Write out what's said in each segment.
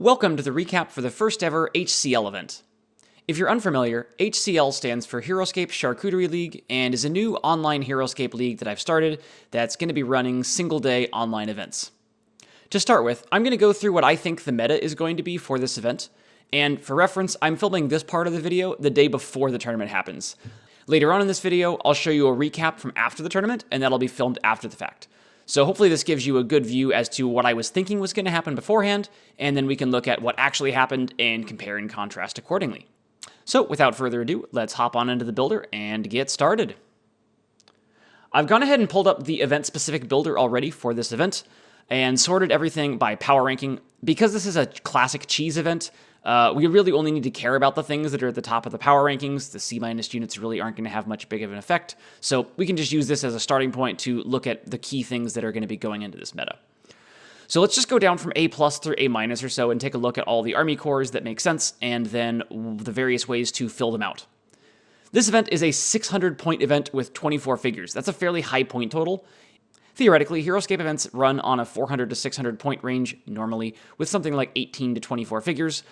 Welcome to the recap for the first ever HCL event. If you're unfamiliar, HCL stands for Heroscape Charcuterie League and is a new online Heroscape league that I've started that's going to be running single-day online events. To start with, I'm going to go through what I think the meta is going to be for this event, and for reference, I'm filming this part of the video the day before the tournament happens. Later on in this video, I'll show you a recap from after the tournament, and that'll be filmed after the fact. So hopefully this gives you a good view as to what I was thinking was going to happen beforehand, and then we can look at what actually happened and compare and contrast accordingly. So without further ado, let's hop on into the builder and get started. I've gone ahead and pulled up the event-specific builder already for this event, and sorted everything by power ranking. Because this is a classic cheese event, we really only need to care about the things that are at the top of the power rankings. The C- units really aren't going to have much big of an effect, so we can just use this as a starting point to look at the key things that are going to be going into this meta. So let's just go down from A+ through A- or so and take a look at all the army cores that make sense, and then the various ways to fill them out. This event is a 600-point event with 24 figures. That's a fairly high point total. Theoretically, Heroscape events run on a 400 to 600 point range normally, with something like 18 to 24 figures,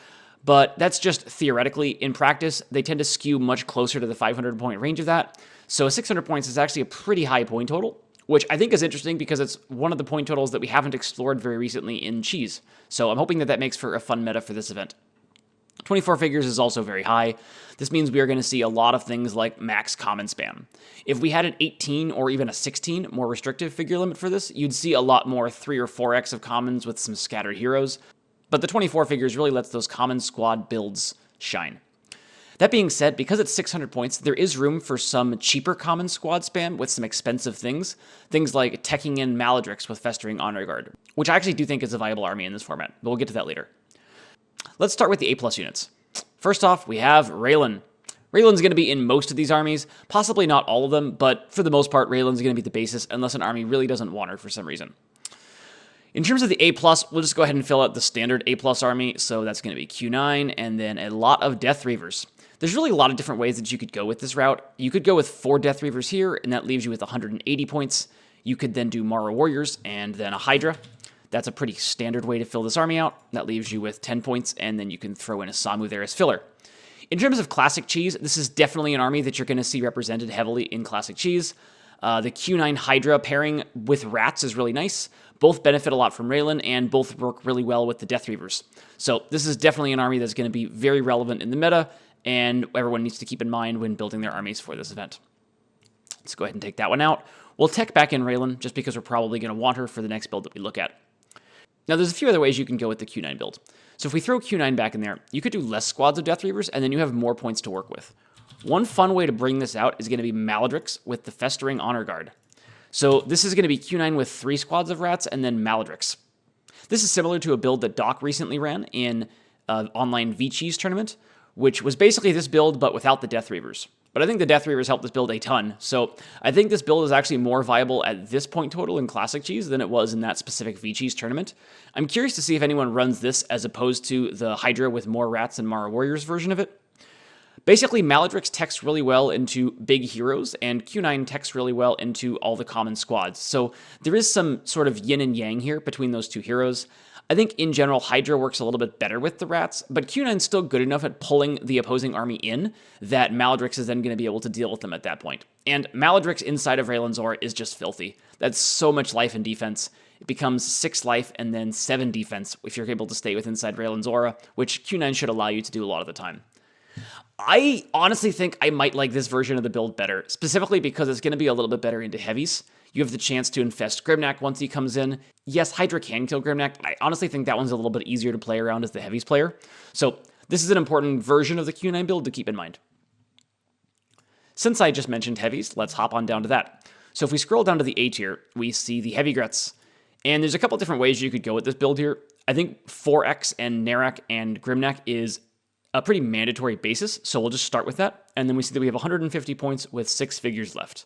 but that's just theoretically. In practice, they tend to skew much closer to the 500 point range of that, so 600 points is actually a pretty high point total, which I think is interesting because it's one of the point totals that we haven't explored very recently in cheese, so I'm hoping that that makes for a fun meta for this event. 24 figures is also very high. This means we are going to see a lot of things like max common spam. If we had an 18 or even a 16 more restrictive figure limit for this, you'd see a lot more 3 or 4x of commons with some scattered heroes, but the 24 figures really lets those common squad builds shine. That being said, because it's 600 points, there is room for some cheaper common squad spam with some expensive things like teching in Maledrix with Festering Honor Guard, which I actually do think is a viable army in this format, but we'll get to that later. Let's start with the A+ units. First off, we have Raylan. Raylan's going to be in most of these armies, possibly not all of them, but for the most part, Raylan's going to be the basis unless an army really doesn't want her for some reason. In terms of the A+, we'll just go ahead and fill out the standard A+ army, so that's going to be Q9, and then a lot of Death Reavers. There's really a lot of different ways that you could go with this route. You could go with 4 Death Reavers here, and that leaves you with 180 points. You could then do Mara Warriors, and then a Hydra. That's a pretty standard way to fill this army out. That leaves you with 10 points, and then you can throw in a Samu there as filler. In terms of classic cheese, this is definitely an army that you're going to see represented heavily in classic cheese. The Q9 Hydra pairing with Rats is really nice. Both benefit a lot from Raylan, and both work really well with the Death Reavers. So this is definitely an army that's going to be very relevant in the meta, and everyone needs to keep in mind when building their armies for this event. Let's go ahead and take that one out. We'll tech back in Raylan, just because we're probably going to want her for the next build that we look at. Now, there's a few other ways you can go with the Q9 build. So if we throw Q9 back in there, you could do less squads of Death Reavers, and then you have more points to work with. One fun way to bring this out is going to be Maledrix with the Festering Honor Guard. So this is going to be Q9 with 3 squads of Rats, and then Maledrix. This is similar to a build that Doc recently ran in an online V-Cheese tournament, which was basically this build, but without the Death Reavers. But I think the Death Reavers helped this build a ton, so I think this build is actually more viable at this point total in Classic Cheese than it was in that specific V-Cheese tournament. I'm curious to see if anyone runs this as opposed to the Hydra with more Rats and Mara Warriors version of it. Basically, Maledrix techs really well into big heroes, and Q9 techs really well into all the common squads, so there is some sort of yin and yang here between those two heroes. I think in general, Hydra works a little bit better with the Rats, but Q9's still good enough at pulling the opposing army in that Maledrix is then going to be able to deal with them at that point. And Maledrix inside of Raylan's Aura is just filthy. That's so much life and defense. It becomes 6 life and then 7 defense if you're able to stay with inside Raylan's Aura, which Q9 should allow you to do a lot of the time. I honestly think I might like this version of the build better, specifically because it's going to be a little bit better into heavies. You have the chance to infest Grimnak once he comes in. Yes, Hydra can kill Grimnak, but I honestly think that one's a little bit easier to play around as the heavies player. So this is an important version of the Q9 build to keep in mind. Since I just mentioned heavies, let's hop on down to that. So if we scroll down to the A tier, we see the Heavy Grets. And there's a couple different ways you could go with this build here. I think 4X and Narak and Grimnak is a pretty mandatory basis, so we'll just start with that. And then we see that we have 150 points with 6 figures left.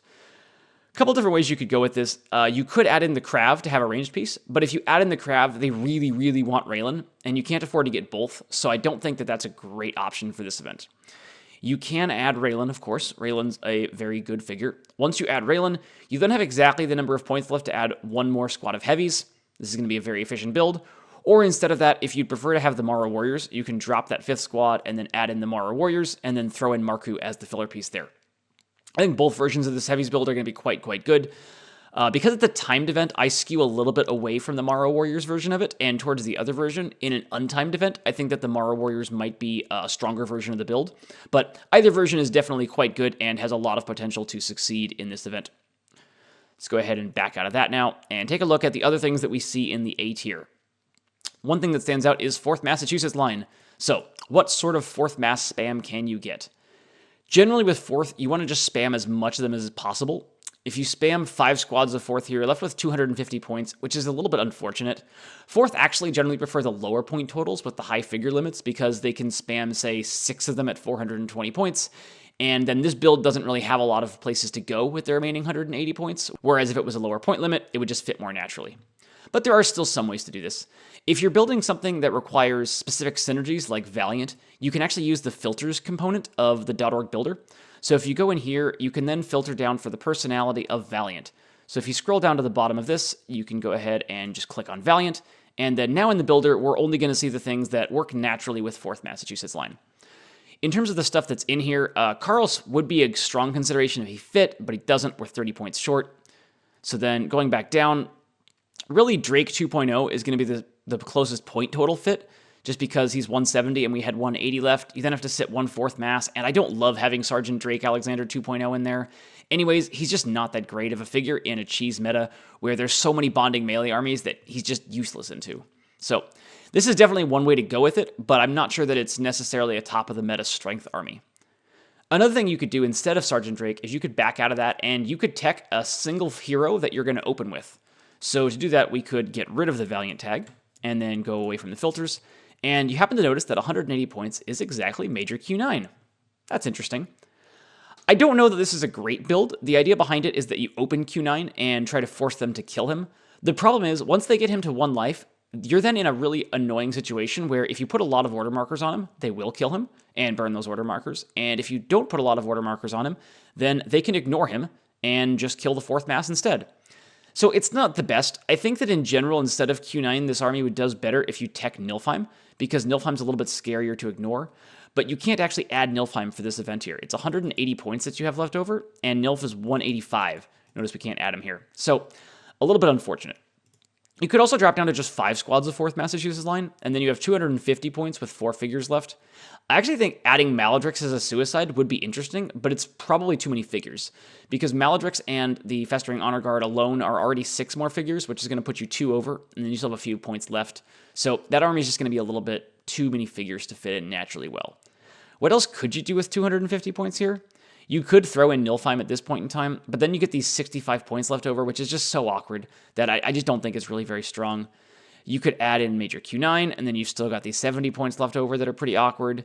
A couple different ways you could go with this. You could add in the Krav to have a ranged piece, but if you add in the Krav, they really, really want Raylan, and you can't afford to get both, so I don't think that that's a great option for this event. You can add Raylan, of course. Raylan's a very good figure. Once you add Raylan, you then have exactly the number of points left to add one more squad of heavies. This is going to be a very efficient build. Or instead of that, if you'd prefer to have the Mara Warriors, you can drop that 5th squad and then add in the Mara Warriors and then throw in Marku as the filler piece there. I think both versions of this heavies build are going to be quite good. Because it's a timed event, I skew a little bit away from the Mara Warriors version of it and towards the other version. In an untimed event, I think that the Mara Warriors might be a stronger version of the build, but either version is definitely quite good and has a lot of potential to succeed in this event. Let's go ahead and back out of that now and take a look at the other things that we see in the A tier. One thing that stands out is 4th Massachusetts line. So, what sort of 4th Mass spam can you get? Generally with 4th, you want to just spam as much of them as possible. If you spam 5 squads of 4th here, you're left with 250 points, which is a little bit unfortunate. 4th actually generally prefer the lower point totals with the high figure limits because they can spam, say, 6 of them at 420 points, and then this build doesn't really have a lot of places to go with the remaining 180 points, whereas if it was a lower point limit, it would just fit more naturally. But there are still some ways to do this. If you're building something that requires specific synergies like Valiant, you can actually use the filters component of the .org builder. So if you go in here, you can then filter down for the personality of Valiant. So if you scroll down to the bottom of this, you can go ahead and just click on Valiant. And then now in the builder, we're only going to see the things that work naturally with 4th Massachusetts line. In terms of the stuff that's in here, Carlos would be a strong consideration if he fit, but he doesn't. We're 30 points short. So then going back down, really Drake 2.0 is going to be the closest point total fit, just because he's 170 and we had 180 left. You then have to sit 1/4 mass, and I don't love having Sergeant Drake Alexander 2.0 in there. Anyways, he's just not that great of a figure in a cheese meta where there's so many bonding melee armies that he's just useless into. So this is definitely one way to go with it, but I'm not sure that it's necessarily a top of the meta strength army. Another thing you could do instead of Sergeant Drake is you could back out of that and you could tech a single hero that you're going to open with. So to do that, we could get rid of the Valiant tag and then go away from the filters. And you happen to notice that 180 points is exactly Major Q9. That's interesting. I don't know that this is a great build. The idea behind it is that you open Q9 and try to force them to kill him. The problem is, once they get him to 1 life, you're then in a really annoying situation where if you put a lot of order markers on him, they will kill him and burn those order markers. And if you don't put a lot of order markers on him, then they can ignore him and just kill the 4th mass instead. So it's not the best. I think that in general, instead of Q9, this army does better if you tech Nilfheim, because Nilfheim's a little bit scarier to ignore. But you can't actually add Nilfheim for this event here. It's 180 points that you have left over, and Nilf is 185. Notice we can't add him here. So a little bit unfortunate. You could also drop down to just 5 squads of 4th Massachusetts line, and then you have 250 points with 4 figures left. I actually think adding Maladrix as a suicide would be interesting, but it's probably too many figures, because Maladrix and the Festering Honor Guard alone are already 6 more figures, which is going to put you 2 over, and then you still have a few points left. So that army is just going to be a little bit too many figures to fit in naturally well. What else could you do with 250 points here? You could throw in Nilfheim at this point in time, but then you get these 65 points left over, which is just so awkward that I just don't think it's really very strong. You could add in Major Q9, and then you've still got these 70 points left over that are pretty awkward.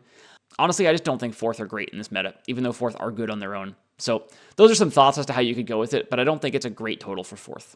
Honestly, I just don't think 4th are great in this meta, even though 4th are good on their own. So those are some thoughts as to how you could go with it, but I don't think it's a great total for 4th.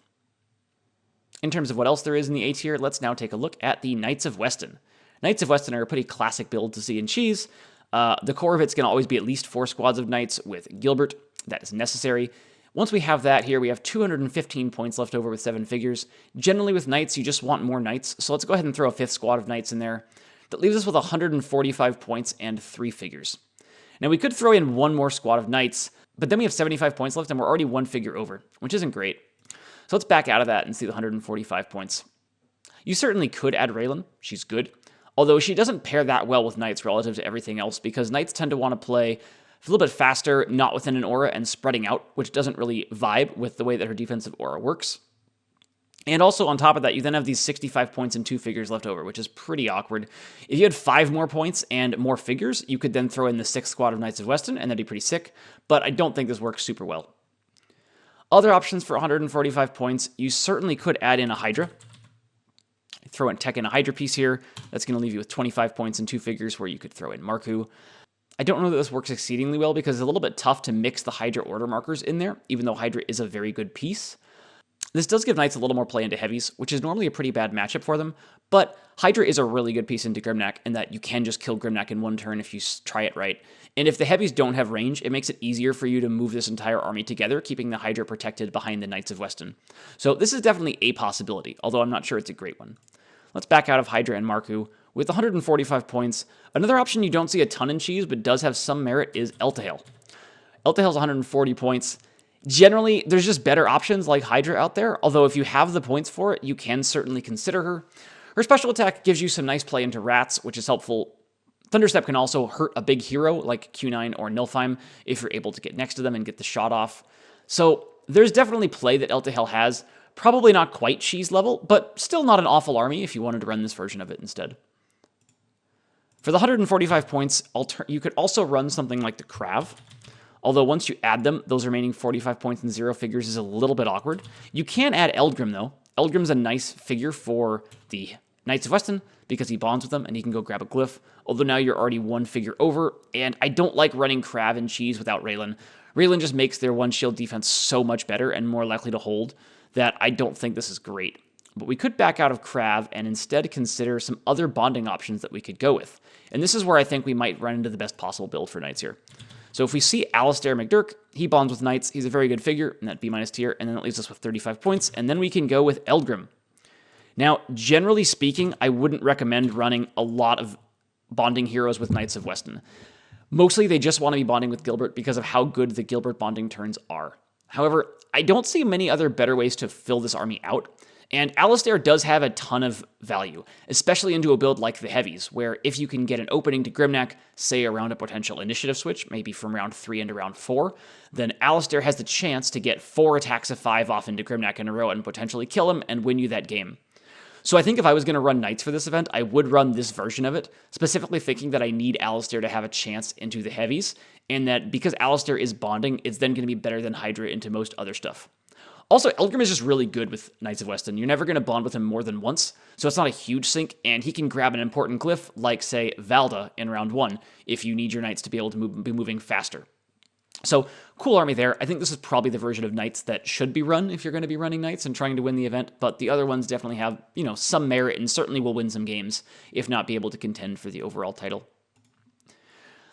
In terms of what else there is in the A tier, let's now take a look at the Knights of Weston. Knights of Weston are a pretty classic build to see in cheese. The core of it's going to always be at least 4 squads of Knights with Gilbert. That is necessary. Once we have that here, we have 215 points left over with 7 figures. Generally with Knights, you just want more Knights, so let's go ahead and throw a 5th squad of Knights in there. That leaves us with 145 points and 3 figures. Now we could throw in 1 more squad of Knights, but then we have 75 points left and we're already 1 figure over, which isn't great. So let's back out of that and see the 145 points. You certainly could add Raylan. She's good. Although she doesn't pair that well with Knights relative to everything else, because Knights tend to want to play a little bit faster, not within an aura, and spreading out, which doesn't really vibe with the way that her defensive aura works. And also on top of that, you then have these 65 points and 2 figures left over, which is pretty awkward. If you had 5 more points and more figures, you could then throw in the 6th squad of Knights of Weston, and that'd be pretty sick, but I don't think this works super well. Other options for 145 points, you certainly could add in a Hydra. Throw in tech in a Hydra piece here. That's going to leave you with 25 points and 2 figures where you could throw in Marku. I don't know that this works exceedingly well because it's a little bit tough to mix the Hydra order markers in there, even though Hydra is a very good piece. This does give Knights a little more play into heavies, which is normally a pretty bad matchup for them, but Hydra is a really good piece into Grimnak in that you can just kill Grimnak in 1 turn if you try it right. And if the heavies don't have range, it makes it easier for you to move this entire army together, keeping the Hydra protected behind the Knights of Weston. So this is definitely a possibility, although I'm not sure it's a great one. let's back out of Hydra and Marku. With 145 points, another option you don't see a ton in cheese, but does have some merit, is Eltahale. Eltahale's 140 points. Generally, there's just better options like Hydra out there, although if you have the points for it, you can certainly consider her. Her special attack gives you some nice play into rats, which is helpful. Thunderstep can also hurt a big hero like Q9 or Nilfheim if you're able to get next to them and get the shot off. So there's definitely play that Eltahale has. Probably not quite cheese level, but still not an awful army if you wanted to run this version of it instead. For the 145 points, you could also run something like the Krav. Although once you add them, those remaining 45 points in zero figures is a little bit awkward. You can add Eldgrim, though. Eldgrim's a nice figure for the Knights of Weston because he bonds with them and he can go grab a glyph. Although now you're already one figure over, and I don't like running Krav and cheese without Raylan. Raylan just makes their one shield defense so much better and more likely to hold that I don't think this is great. But we could back out of Krav and instead consider some other bonding options that we could go with. And this is where I think we might run into the best possible build for Knights here. So if we see Alistair McDurk, he bonds with Knights. He's a very good figure in that B- tier, and then that leaves us with 35 points. And then we can go with Eldgrim. Now, generally speaking, I wouldn't recommend running a lot of bonding heroes with Knights of Weston. Mostly they just want to be bonding with Gilbert because of how good the Gilbert bonding turns are. However, I don't see many other better ways to fill this army out. And Alistair does have a ton of value, especially into a build like the Heavies, where if you can get an opening to Grimnack, say around a potential initiative switch, maybe from round 3 into round 4, then Alistair has the chance to get 4 attacks of 5 off into Grimnack in a row and potentially kill him and win you that game. So I think if I was going to run Knights for this event, I would run this version of it, specifically thinking that I need Alistair to have a chance into the Heavies, and that because Alistair is bonding, it's then going to be better than Hydra into most other stuff. Also, Eldgrim is just really good with Knights of Weston. You're never going to bond with him more than once, so it's not a huge sink, and he can grab an important glyph like, say, Valda in round 1 if you need your Knights to be able to be moving faster. So, cool army there. I think this is probably the version of Knights that should be run if you're going to be running Knights and trying to win the event, but the other ones definitely have, some merit and certainly will win some games, if not be able to contend for the overall title.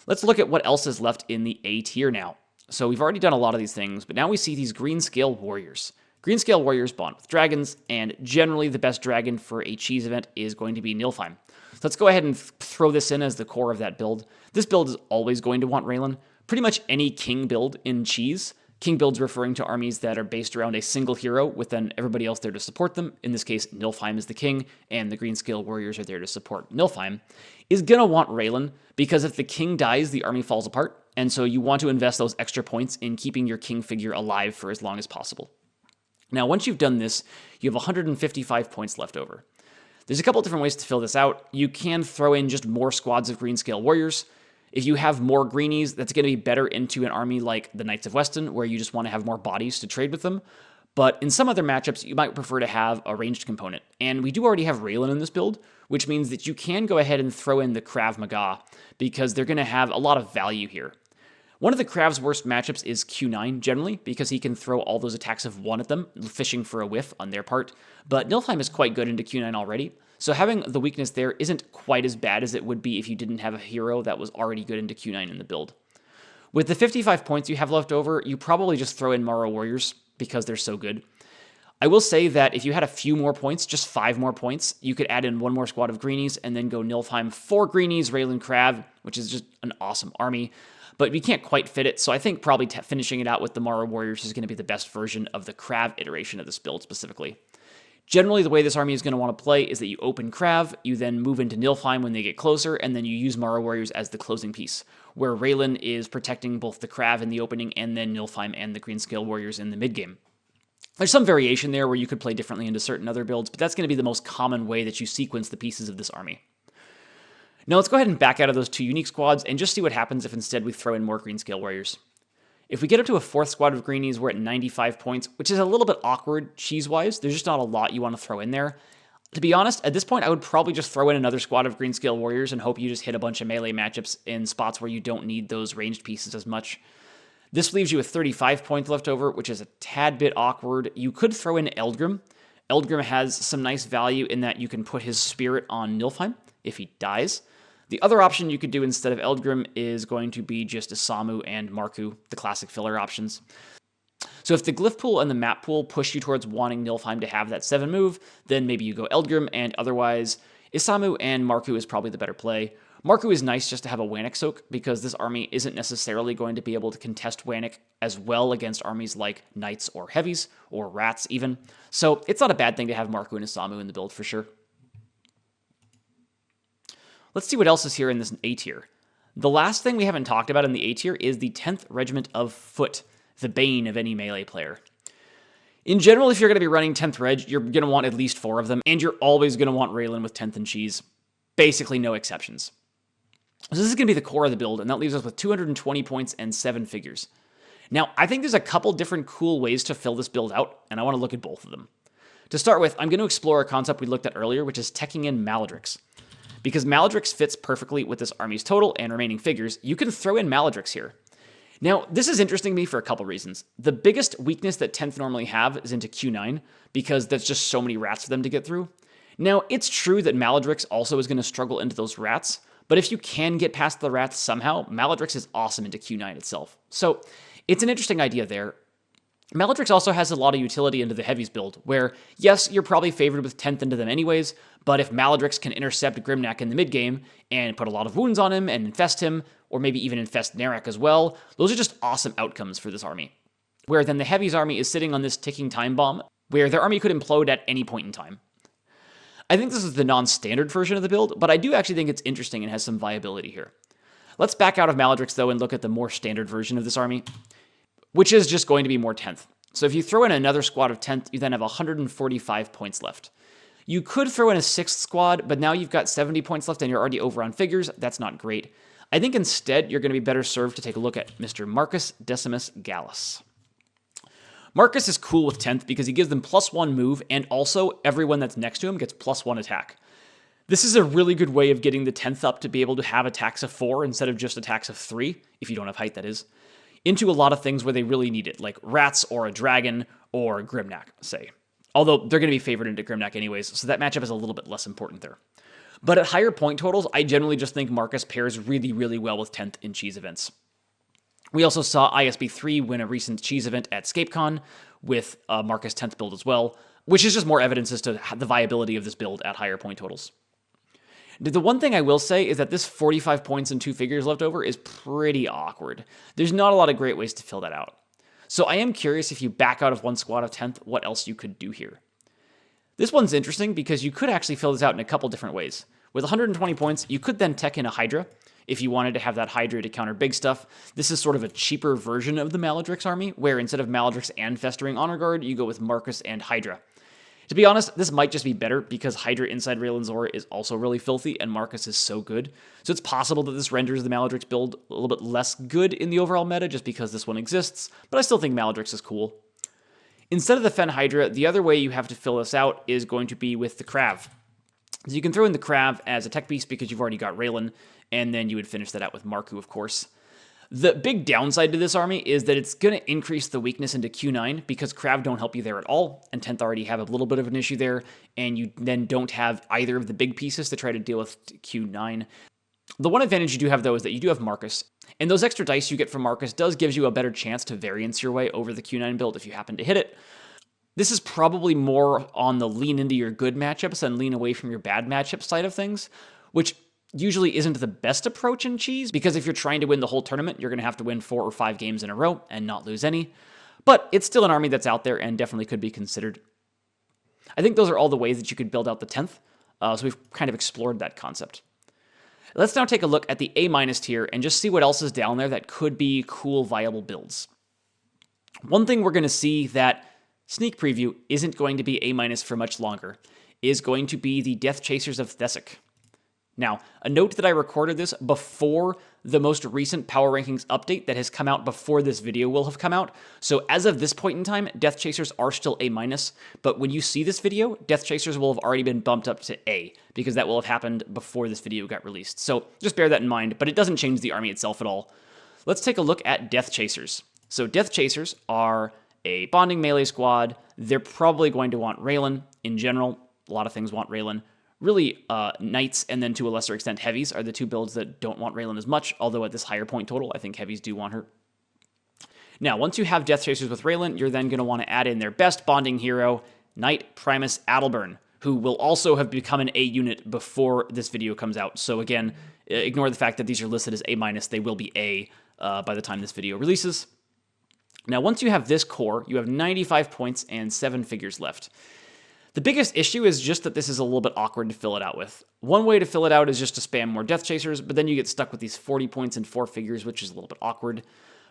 Let's look at what else is left in the A tier now. So we've already done a lot of these things, but now we see these Greenscale Warriors. Greenscale Warriors bond with dragons, and generally the best dragon for a cheese event is going to be Nilfheim. So let's go ahead and throw this in as the core of that build. This build is always going to want Raylan. Pretty much any king build in cheese. King builds referring to armies that are based around a single hero with then everybody else there to support them. In this case, Nilfheim is the king, and the Greenscale Warriors are there to support Nilfheim. Is going to want Raylan, because if the king dies, the army falls apart, and so you want to invest those extra points in keeping your king figure alive for as long as possible. Now, once you've done this, you have 155 points left over. There's a couple different ways to fill this out. You can throw in just more squads of Greenscale Warriors. If you have more greenies, that's going to be better into an army like the Knights of Weston, where you just want to have more bodies to trade with them. But in some other matchups, you might prefer to have a ranged component. And we do already have Raylan in this build, which means that you can go ahead and throw in the Krav Maga, because they're going to have a lot of value here. One of the Krav's worst matchups is Q9, generally, because he can throw all those attacks of 1 at them, fishing for a whiff on their part. But Nilfheim is quite good into Q9 already, so having the weakness there isn't quite as bad as it would be if you didn't have a hero that was already good into Q9 in the build. With the 55 points you have left over, you probably just throw in Morrow Warriors, because they're so good. I will say that if you had a few more points, just 5 more points, you could add in 1 more squad of greenies and then go Nilfheim 4 greenies, Raylan Krav, which is just an awesome army. But we can't quite fit it, so I think probably finishing it out with the Morrow Warriors is going to be the best version of the Krav iteration of this build specifically. Generally, the way this army is going to want to play is that you open Krav, you then move into Nilfheim when they get closer, and then you use Morrow Warriors as the closing piece, where Raylan is protecting both the Krav in the opening and then Nilfheim and the Greenscale Warriors in the mid-game. There's some variation there where you could play differently into certain other builds, but that's going to be the most common way that you sequence the pieces of this army. Now let's go ahead and back out of those 2 unique squads and just see what happens if instead we throw in more Greenscale Warriors. If we get up to a 4th squad of greenies, we're at 95 points, which is a little bit awkward cheese-wise. There's just not a lot you want to throw in there. To be honest, at this point, I would probably just throw in another squad of Greenscale Warriors and hope you just hit a bunch of melee matchups in spots where you don't need those ranged pieces as much. This leaves you with 35 points left over, which is a tad bit awkward. You could throw in Eldgrim. Eldgrim has some nice value in that you can put his spirit on Nilfheim if he dies. The other option you could do instead of Eldgrim is going to be just Isamu and Marku, the classic filler options. So if the glyph pool and the map pool push you towards wanting Nilfheim to have that 7 move, then maybe you go Eldgrim, and otherwise Isamu and Marku is probably the better play. Marku is nice just to have a Wannick soak, because this army isn't necessarily going to be able to contest Wannick as well against armies like Knights or Heavies, or Rats even. So it's not a bad thing to have Marku and Isamu in the build for sure. Let's see what else is here in this A tier. The last thing we haven't talked about in the A tier is the 10th Regiment of Foot, the bane of any melee player. In general, if you're going to be running 10th Reg, you're going to want at least 4 of them, and you're always going to want Raylan with 10th and Cheese. Basically no exceptions. So this is going to be the core of the build, and that leaves us with 220 points and 7 figures. Now, I think there's a couple different cool ways to fill this build out, and I want to look at both of them. To start with, I'm going to explore a concept we looked at earlier, which is teching in Maladrix. Because Maladrix fits perfectly with this army's total and remaining figures, you can throw in Maladrix here. Now, this is interesting to me for a couple reasons. The biggest weakness that 10th normally have is into Q9, because there's just so many rats for them to get through. Now, it's true that Maladrix also is going to struggle into those rats, but if you can get past the rats somehow, Maladrix is awesome into Q9 itself. So, it's an interesting idea there. Maladrix also has a lot of utility into the Heavies build, where, yes, you're probably favored with 10th into them anyways, but if Maladrix can intercept Grimnak in the mid-game and put a lot of wounds on him and infest him, or maybe even infest Narak as well, those are just awesome outcomes for this army. Where then the Heavies army is sitting on this ticking time bomb, where their army could implode at any point in time. I think this is the non-standard version of the build, but I do actually think it's interesting and has some viability here. Let's back out of Maladrix, though, and look at the more standard version of this army, which is just going to be more 10th. So if you throw in another squad of 10th, you then have 145 points left. You could throw in a 6th squad, but now you've got 70 points left and you're already over on figures. That's not great. I think instead you're going to be better served to take a look at Mr. Marcus Decimus Gallus. Marcus is cool with 10th because he gives them +1 move, and also everyone that's next to him gets +1 attack. This is a really good way of getting the 10th up to be able to have attacks of 4 instead of just attacks of 3, if you don't have height, that is, into a lot of things where they really need it, like rats or a dragon or Grimnak, say. Although they're going to be favored into Grimnak anyways, so that matchup is a little bit less important there. But at higher point totals, I generally just think Marcus pairs really, really well with 10th in cheese events. We also saw ISB3 win a recent cheese event at ScapeCon with Marcus 10th build as well, which is just more evidence as to the viability of this build at higher point totals. The one thing I will say is that this 45 points and 2 figures left over is pretty awkward. There's not a lot of great ways to fill that out. So I am curious, if you back out of one squad of 10th, what else you could do here. This one's interesting because you could actually fill this out in a couple different ways. With 120 points, you could then tech in a Hydra if you wanted to have that Hydra to counter big stuff. This is sort of a cheaper version of the Maladrix army, where instead of Maladrix and Festering Honor Guard, you go with Marcus and Hydra. To be honest, this might just be better because Hydra inside Raylan Zora is also really filthy and Marcus is so good. So it's possible that this renders the Maladrix build a little bit less good in the overall meta just because this one exists, but I still think Maladrix is cool. Instead of the Fen Hydra, the other way you have to fill this out is going to be with the Krav. So you can throw in the Krav as a tech beast because you've already got Raylan, and then you would finish that out with Marku, of course. The big downside to this army is that it's going to increase the weakness into Q9 because Krav don't help you there at all, and 10th already have a little bit of an issue there, and you then don't have either of the big pieces to try to deal with Q9. The one advantage you do have, though, is that you do have Marcus, and those extra dice you get from Marcus does gives you a better chance to variance your way over the Q9 build if you happen to hit it. This is probably more on the lean into your good matchups and lean away from your bad matchup side of things, which usually isn't the best approach in cheese, because if you're trying to win the whole tournament, you're going to have to win 4 or 5 games in a row and not lose any. But it's still an army that's out there and definitely could be considered. I think those are all the ways that you could build out the 10th, so we've kind of explored that concept. Let's now take a look at the A- tier and just see what else is down there that could be cool, viable builds. One thing we're going to see that sneak preview isn't going to be A- for much longer is going to be the Death Chasers of Thessic. Now, a note that I recorded this before the most recent Power Rankings update that has come out before this video will have come out. So as of this point in time, Death Chasers are still A-, but when you see this video, Death Chasers will have already been bumped up to A, because that will have happened before this video got released. So just bear that in mind, but it doesn't change the army itself at all. Let's take a look at Death Chasers. So Death Chasers are a bonding melee squad. They're probably going to want Raylan in general. A lot of things want Raylan. Really, Knights and then to a lesser extent Heavies are the two builds that don't want Raylan as much, although at this higher point total, I think Heavies do want her. Now, once you have Death Chasers with Raylan, you're then going to want to add in their best bonding hero, Knight Primus Adalburn, who will also have become an A unit before this video comes out. So again, ignore the fact that these are listed as A-. They will be A by the time this video releases. Now, once you have this core, you have 95 points and 7 figures left. The biggest issue is just that this is a little bit awkward to fill it out with. One way to fill it out is just to spam more Death Chasers, but then you get stuck with these 40 points and 4 figures, which is a little bit awkward.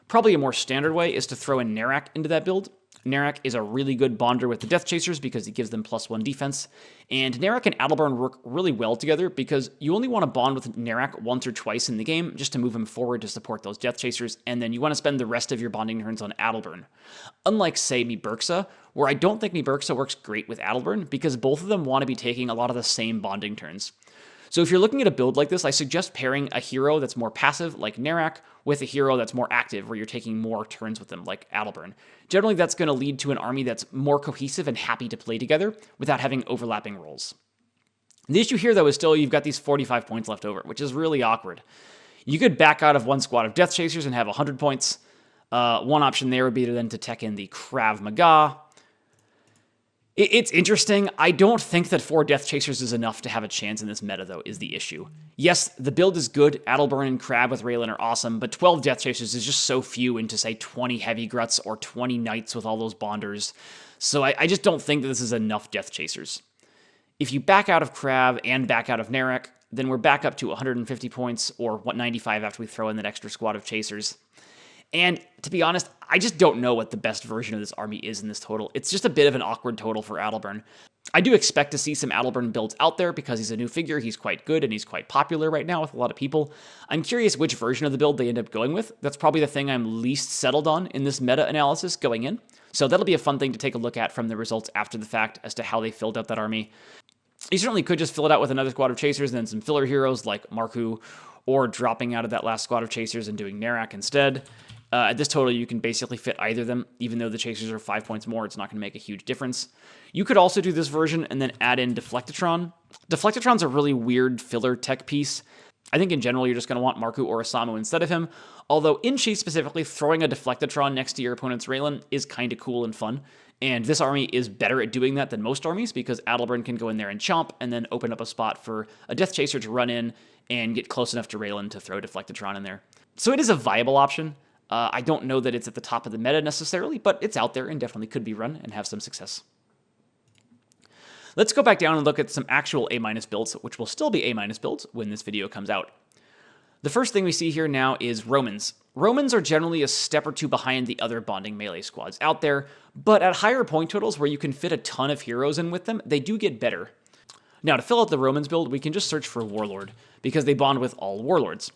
Probably a more standard way is to throw in Narak into that build. Narak is a really good bonder with the Death Chasers because he gives them +1 defense. And Narak and Adalburn work really well together because you only want to bond with Narak once or twice in the game just to move him forward to support those Death Chasers, and then you want to spend the rest of your bonding turns on Adalburn. Unlike, say, Miberxa, where I don't think Miberxa works great with Adalburn because both of them want to be taking a lot of the same bonding turns. So if you're looking at a build like this, I suggest pairing a hero that's more passive, like Narak, with a hero that's more active, where you're taking more turns with them, like Adalburn. Generally, that's going to lead to an army that's more cohesive and happy to play together without having overlapping roles. The issue here, though, is still you've got these 45 points left over, which is really awkward. You could back out of one squad of Death Chasers and have 100 points. One option there would be to then to tech in the Krav Maga. It's interesting. I don't think that 4 Death Chasers is enough to have a chance in this meta, though, is the issue. Yes, the build is good. Adalburn and Crab with Raylan are awesome, but 12 Death Chasers is just so few into, say, 20 Heavy Gruts or 20 Knights with all those bonders. So I just don't think that this is enough Death Chasers. If you back out of Crab and back out of Narak, then we're back up to 150 points or 95 after we throw in that extra squad of Chasers. And to be honest, I just don't know what the best version of this army is in this total. It's just a bit of an awkward total for Adalburn. I do expect to see some Adalburn builds out there because he's a new figure, he's quite good, and he's quite popular right now with a lot of people. I'm curious which version of the build they end up going with. That's probably the thing I'm least settled on in this meta-analysis going in. So that'll be a fun thing to take a look at from the results after the fact as to how they filled out that army. You certainly could just fill it out with another squad of Chasers and then some filler heroes like Marku, or dropping out of that last squad of Chasers and doing Narak instead. At this total, you can basically fit either of them. Even though the Chasers are 5 points more, it's not going to make a huge difference. You could also do this version and then add in Deflectatron. Deflectatron's a really weird filler tech piece. I think in general, you're just going to want Marku or Osamu instead of him. Although in Chase specifically, throwing a Deflectatron next to your opponent's Raylan is kind of cool and fun. And this army is better at doing that than most armies because Adalburn can go in there and chomp and then open up a spot for a Death Chaser to run in and get close enough to Raylan to throw Deflectatron in there. So it is a viable option. I don't know that it's at the top of the meta necessarily, but it's out there and definitely could be run and have some success. Let's go back down and look at some actual A- builds, which will still be A- builds when this video comes out. The first thing we see here now is Romans. Romans are generally a step or two behind the other bonding melee squads out there, but at higher point totals where you can fit a ton of heroes in with them, they do get better. Now, to fill out the Romans build, we can just search for Warlord, because they bond with all Warlords.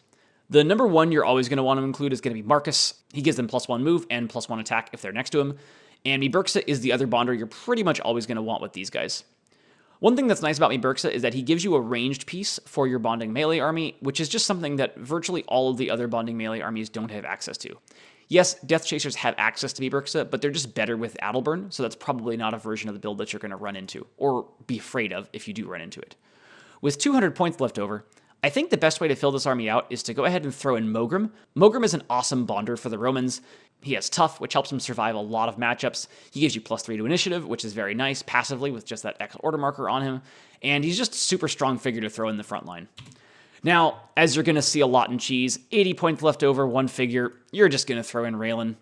The number one you're always going to want to include is going to be Marcus. He gives them +1 move and +1 attack if they're next to him. And Miberxa is the other bonder you're pretty much always going to want with these guys. One thing that's nice about Miberxa is that he gives you a ranged piece for your bonding melee army, which is just something that virtually all of the other bonding melee armies don't have access to. Yes, Death Chasers have access to Miberxa, but they're just better with Adalburn, so that's probably not a version of the build that you're going to run into, or be afraid of if you do run into it. With 200 points left over, I think the best way to fill this army out is to go ahead and throw in Mogrim. Mogrim is an awesome bonder for the Romans. He has Tough, which helps him survive a lot of matchups. He gives you +3 to initiative, which is very nice passively with just that X order marker on him. And he's just a super strong figure to throw in the front line. Now, as you're going to see a lot in Cheese, 80 points left over, one figure, you're just going to throw in Raylan.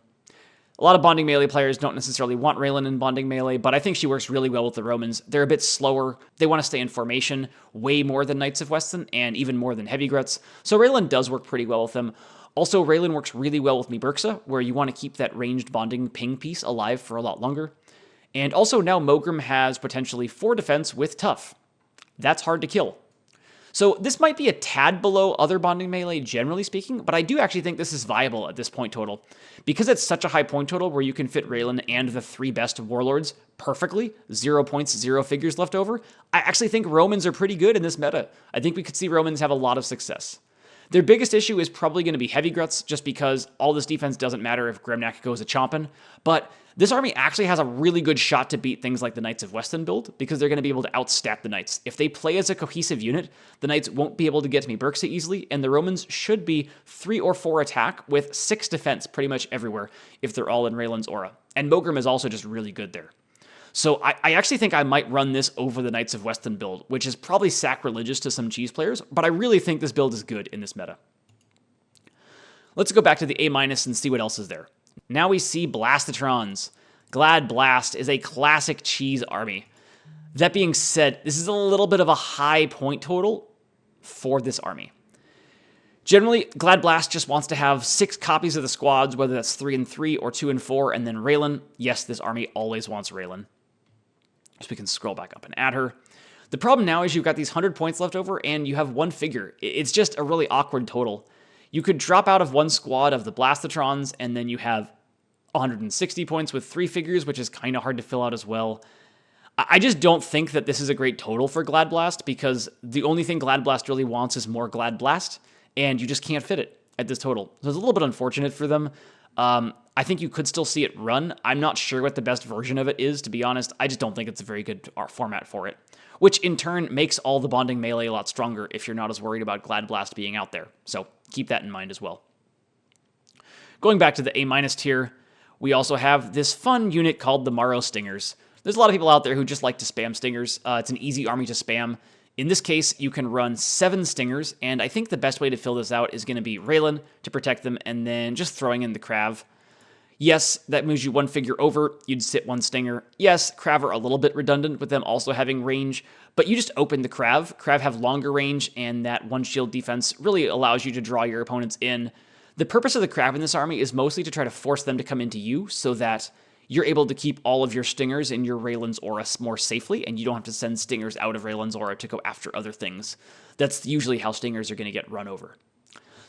A lot of bonding melee players don't necessarily want Raylan in bonding melee, but I think she works really well with the Romans. They're a bit slower. They want to stay in formation way more than Knights of Weston and even more than Heavy Gruts. So Raylan does work pretty well with them. Also, Raylan works really well with Miberxa, where you want to keep that ranged bonding ping piece alive for a lot longer. And also now Mogrim has potentially 4 defense with Tough. That's hard to kill. So this might be a tad below other bonding melee, generally speaking, but I do actually think this is viable at this point total. Because it's such a high point total where you can fit Raylan and the 3 best Warlords perfectly, 0 points, 0 figures left over, I actually think Romans are pretty good in this meta. I think we could see Romans have a lot of success. Their biggest issue is probably going to be Heavy Gruts, just because all this defense doesn't matter if Gremnak goes a chompin', but this army actually has a really good shot to beat things like the Knights of Weston build, because they're going to be able to outstat the Knights. If they play as a cohesive unit, the Knights won't be able to get to me Berksa easily, and the Romans should be 3 or 4 attack with 6 defense pretty much everywhere if they're all in Raylan's aura. And Mogrim is also just really good there. So I actually think I might run this over the Knights of Weston build, which is probably sacrilegious to some cheese players, but I really think this build is good in this meta. Let's go back to the A- and see what else is there. Now we see Blastatrons. Glad Blast is a classic cheese army. That being said, this is a little bit of a high point total for this army. Generally, Glad Blast just wants to have 6 copies of the squads, whether that's 3 and 3 or 2 and 4, and then Raylan. Yes, this army always wants Raylan. So we can scroll back up and add her. The problem now is you've got these 100 points left over, and you have 1 figure. It's just a really awkward total. You could drop out of 1 squad of the Blastatrons, and then you have 160 points with 3 figures, which is kind of hard to fill out as well. I just don't think that this is a great total for Glad Blast, because the only thing Glad Blast really wants is more Glad Blast, and you just can't fit it at this total. So it's a little bit unfortunate for them. I think you could still see it run. I'm not sure what the best version of it is, to be honest. I just don't think it's a very good format for it, which in turn makes all the bonding melee a lot stronger if you're not as worried about Glad Blast being out there. So keep that in mind as well. Going back to the A- tier, we also have this fun unit called the Morrow Stingers. There's a lot of people out there who just like to spam Stingers. It's an easy army to spam. In this case, you can run 7 Stingers, and I think the best way to fill this out is going to be Raylan to protect them, and then just throwing in the Krav. Yes, that moves you 1 figure over. You'd sit 1 Stinger. Yes, Krav are a little bit redundant with them also having range, but you just open the Krav. Krav have longer range, and that 1 shield defense really allows you to draw your opponents in. The purpose of the Krav in this army is mostly to try to force them to come into you so that you're able to keep all of your Stingers in your Raylan's aura more safely, and you don't have to send Stingers out of Raylan's aura to go after other things. That's usually how Stingers are going to get run over.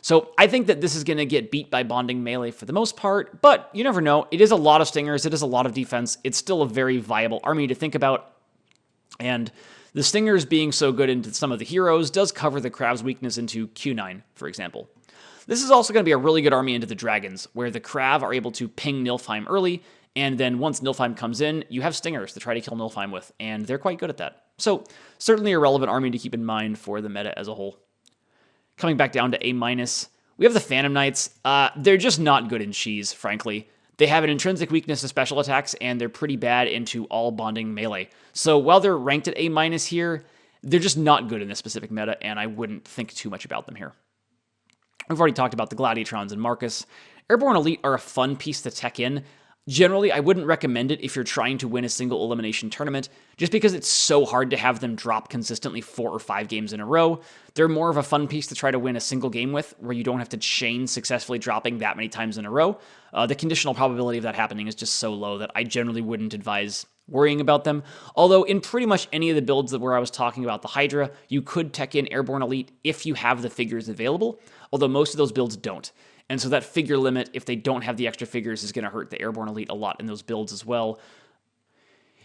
So I think that this is going to get beat by bonding melee for the most part, but you never know. It is a lot of Stingers. It is a lot of defense. It's still a very viable army to think about, and the Stingers being so good into some of the heroes does cover the Krav's weakness into Q9, for example. This is also going to be a really good army into the Dragons, where the Krav are able to ping Nilfheim early, and then once Nilfheim comes in, you have Stingers to try to kill Nilfheim with, and they're quite good at that. So certainly a relevant army to keep in mind for the meta as a whole. Coming back down to A-, we have the Phantom Knights. They're just not good in cheese, frankly. They have an intrinsic weakness to special attacks, and they're pretty bad into all bonding melee. So while they're ranked at A- here, they're just not good in this specific meta, and I wouldn't think too much about them here. We've already talked about the Gladiatrons and Marcus. Airborne Elite are a fun piece to tech in. Generally, I wouldn't recommend it if you're trying to win a single elimination tournament, just because it's so hard to have them drop consistently 4 or 5 games in a row. They're more of a fun piece to try to win a single game with, where you don't have to chain successfully dropping that many times in a row. The conditional probability of that happening is just so low that I generally wouldn't advise worrying about them. Although in pretty much any of the builds where I was talking about the Hydra, you could tech in Airborne Elite if you have the figures available, although most of those builds don't. And so that figure limit, if they don't have the extra figures, is going to hurt the Airborne Elite a lot in those builds as well.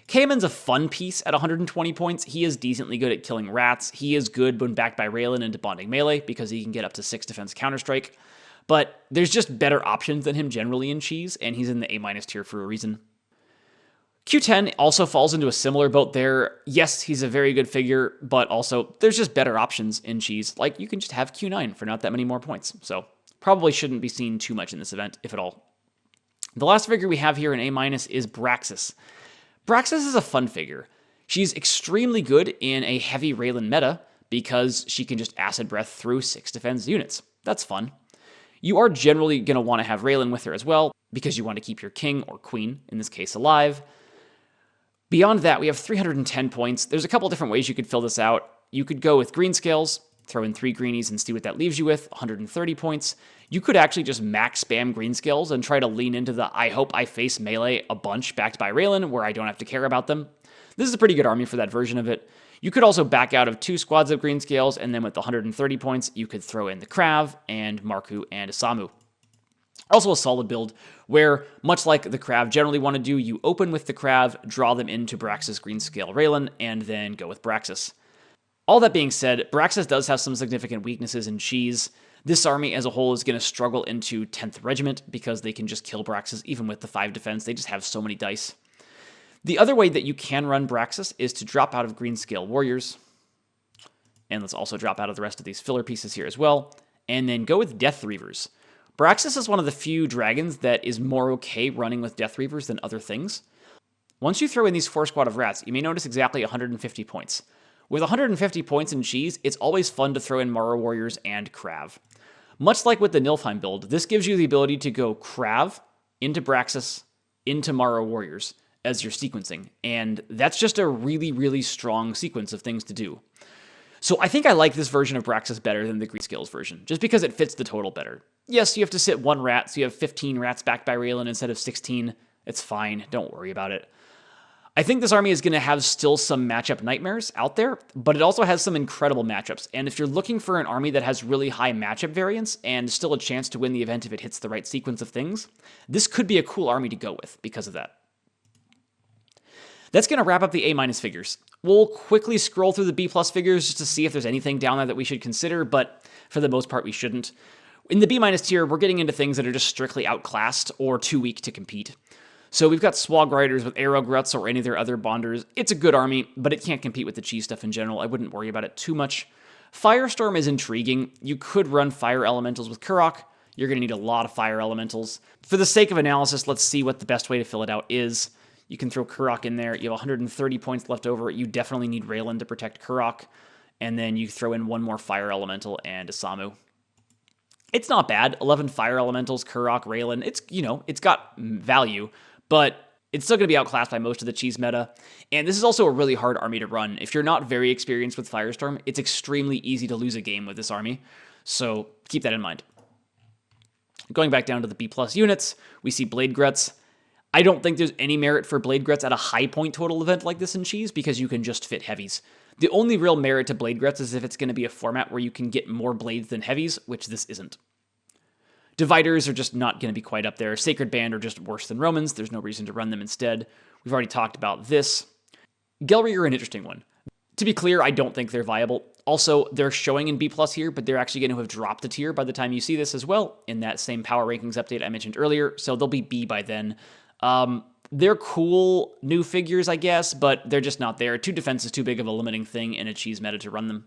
Cayman's a fun piece at 120 points. He is decently good at killing rats. He is good when backed by Raylan into bonding melee, because he can get up to 6 defense counterstrike. But there's just better options than him generally in cheese, and he's in the A- tier for a reason. Q10 also falls into a similar boat there. Yes, he's a very good figure, but also there's just better options in cheese. Like, you can just have Q9 for not that many more points. So probably shouldn't be seen too much in this event, if at all. The last figure we have here in A- is Braxis. Braxis is a fun figure. She's extremely good in a heavy Raylan meta because she can just acid breath through 6 defense units. That's fun. You are generally going to want to have Raylan with her as well, because you want to keep your king or queen, in this case, alive. Beyond that, we have 310 points. There's a couple different ways you could fill this out. You could go with green scales, throw in 3 greenies and see what that leaves you with, 130 points. You could actually just max spam green scales and try to lean into the I hope I face melee a bunch backed by Raylan, where I don't have to care about them. This is a pretty good army for that version of it. You could also back out of 2 squads of green scales, and then with the 130 points, you could throw in the Krav and Marku and Isamu. Also a solid build where, much like the Krav generally want to do, you open with the Krav, draw them into Braxis green scale Raylan, and then go with Braxis. All that being said, Braxis does have some significant weaknesses in cheese. This army as a whole is going to struggle into 10th Regiment because they can just kill Braxis even with the 5 defense. They just have so many dice. The other way that you can run Braxis is to drop out of Green Scale Warriors. And let's also drop out of the rest of these filler pieces here as well. And then go with Death Reavers. Braxis is one of the few dragons that is more okay running with Death Reavers than other things. Once you throw in these 4 squad of rats, you may notice exactly 150 points. With 150 points in cheese, it's always fun to throw in Morrow Warriors and Krav. Much like with the Nilfheim build, this gives you the ability to go Krav into Braxis into Morrow Warriors as your sequencing, and that's just a really, really strong sequence of things to do. So I think I like this version of Braxis better than the Green Scales version, just because it fits the total better. Yes, you have to sit 1 rat, so you have 15 rats backed by Raylan instead of 16. It's fine, don't worry about it. I think this army is going to have still some matchup nightmares out there, but it also has some incredible matchups. And if you're looking for an army that has really high matchup variance and still a chance to win the event if it hits the right sequence of things, this could be a cool army to go with because of that. That's going to wrap up the A- figures. We'll quickly scroll through the B+ figures just to see if there's anything down there that we should consider, but for the most part, we shouldn't. In the B- tier, we're getting into things that are just strictly outclassed or too weak to compete. So we've got Swog Riders with Arrow Gruts or any of their other bonders. It's a good army, but it can't compete with the cheese stuff in general. I wouldn't worry about it too much. Firestorm is intriguing. You could run Fire Elementals with Kurok. You're going to need a lot of Fire Elementals. For the sake of analysis, let's see what the best way to fill it out is. You can throw Kurok in there. You have 130 points left over. You definitely need Raylan to protect Kurok. And then you throw in 1 more Fire Elemental and a Samu. It's not bad. 11 Fire Elementals, Kurok, Raylan. It's got value, but it's still going to be outclassed by most of the cheese meta. And this is also a really hard army to run. If you're not very experienced with Firestorm, it's extremely easy to lose a game with this army. So keep that in mind. Going back down to the B+ units, we see Blade Gruts. I don't think there's any merit for Blade Gruts at a high point total event like this in cheese because you can just fit heavies. The only real merit to Blade Gruts is if it's going to be a format where you can get more blades than heavies, which this isn't. Dividers are just not going to be quite up there. Sacred Band are just worse than Romans. There's no reason to run them instead. We've already talked about this. Gelry are an interesting one. To be clear, I don't think they're viable. Also, they're showing in B+ here, but they're actually going to have dropped a tier by the time you see this as well in that same power rankings update I mentioned earlier, so they'll be B by then. They're cool new figures, I guess, but they're just not there. 2 defense is too big of a limiting thing in a cheese meta to run them.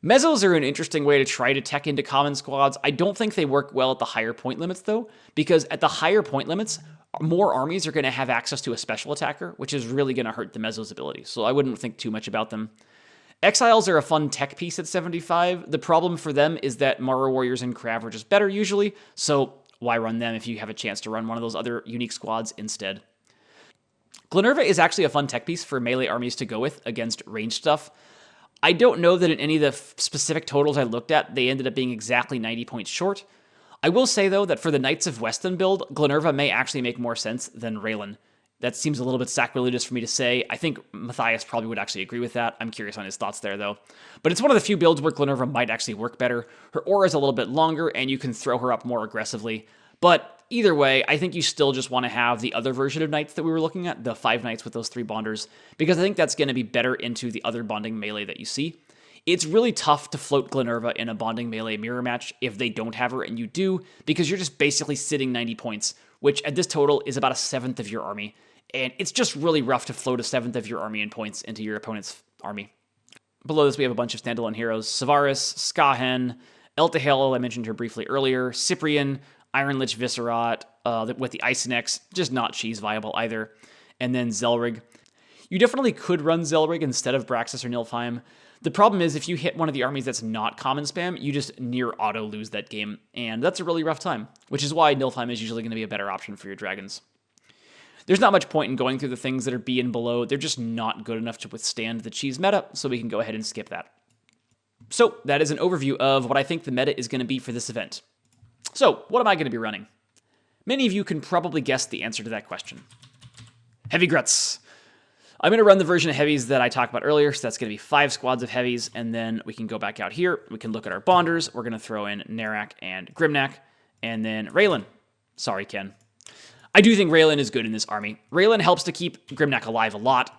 Mezzos are an interesting way to try to tech into common squads. I don't think they work well at the higher point limits, though, because at the higher point limits, more armies are going to have access to a special attacker, which is really going to hurt the Mezzos' ability, so I wouldn't think too much about them. Exiles are a fun tech piece at 75. The problem for them is that Morrow Warriors and Krav are just better usually, so why run them if you have a chance to run one of those other unique squads instead? Glenerva is actually a fun tech piece for melee armies to go with against ranged stuff. I don't know that in any of the specific totals I looked at, they ended up being exactly 90 points short. I will say, though, that for the Knights of Weston build, Glenerva may actually make more sense than Raylan. That seems a little bit sacrilegious for me to say. I think Matthias probably would actually agree with that. I'm curious on his thoughts there, though. But it's one of the few builds where Glenerva might actually work better. Her aura is a little bit longer, and you can throw her up more aggressively. But either way, I think you still just want to have the other version of Knights that we were looking at, the 5 Knights with those 3 bonders, because I think that's going to be better into the other bonding melee that you see. It's really tough to float Glenerva in a bonding melee mirror match if they don't have her and you do, because you're just basically sitting 90 points, which at this total is about a 1/7 of your army. And it's just really rough to float a 1/7 of your army in points into your opponent's army. Below this, we have a bunch of standalone heroes. Savaris, Skahen, Eltahel, I mentioned her briefly earlier, Cyprian, Iron Lich Viscerat, with the Isonex, just not cheese viable either. And then Zelrig. You definitely could run Zelrig instead of Braxis or Nilfheim. The problem is if you hit one of the armies that's not common spam, you just near auto lose that game, and that's a really rough time, which is why Nilfheim is usually going to be a better option for your dragons. There's not much point in going through the things that are B and below. They're just not good enough to withstand the cheese meta, so we can go ahead and skip that. So that is an overview of what I think the meta is going to be for this event. So what am I going to be running? Many of you can probably guess the answer to that question. Heavy Gruts. I'm going to run the version of heavies that I talked about earlier, so that's going to be 5 squads of heavies, and then we can go back out here. We can look at our bonders. We're going to throw in Narak and Grimnak, and then Raylan. Sorry, Ken. I do think Raylan is good in this army. Raylan helps to keep Grimnak alive a lot.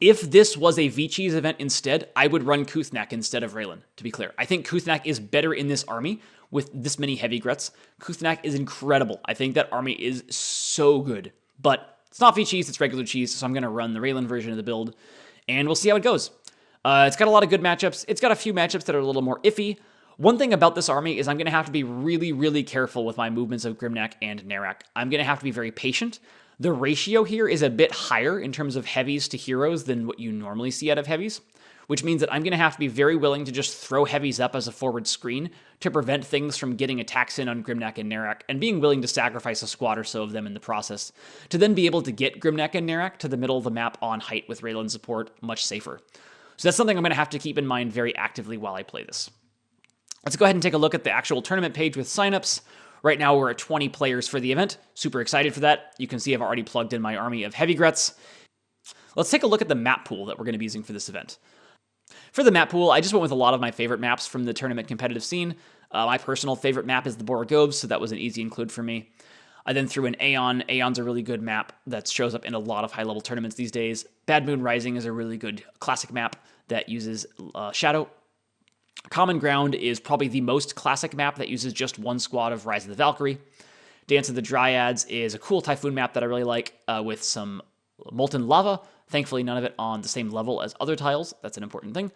If this was a Vichi's event instead, I would run Kuthnak instead of Raylan, to be clear. I think Kuthnak is better in this army with this many heavy grets. Kuthnak is incredible. I think that army is so good. But it's not Vichi's, it's regular cheese, so I'm going to run the Raylan version of the build, and we'll see how it goes. It's got a lot of good matchups. It's got a few matchups that are a little more iffy. One thing about this army is I'm going to have to be really, really careful with my movements of Grimnak and Narak. I'm going to have to be very patient. The ratio here is a bit higher in terms of heavies to heroes than what you normally see out of heavies, which means that I'm going to have to be very willing to just throw heavies up as a forward screen to prevent things from getting attacks in on Grimnak and Narak, and being willing to sacrifice a squad or so of them in the process, to then be able to get Grimnak and Narak to the middle of the map on height with Raylan support much safer. So that's something I'm going to have to keep in mind very actively while I play this. Let's go ahead and take a look at the actual tournament page with signups. Right now we're at 20 players for the event. Super excited for that. You can see I've already plugged in my army of heavy grets. Let's take a look at the map pool that we're going to be using for this event. For the map pool, I just went with a lot of my favorite maps from the tournament competitive scene. My personal favorite map is the Borogovs, so that was an easy include for me. I then threw in Aeon. Aeon's a really good map that shows up in a lot of high-level tournaments these days. Bad Moon Rising is a really good classic map that uses Shadow. Common Ground is probably the most classic map that uses just one squad of Rise of the Valkyrie. Dance of the Dryads is a cool Typhoon map that I really like with some Molten Lava. Thankfully, none of it on the same level as other tiles. That's an important thing.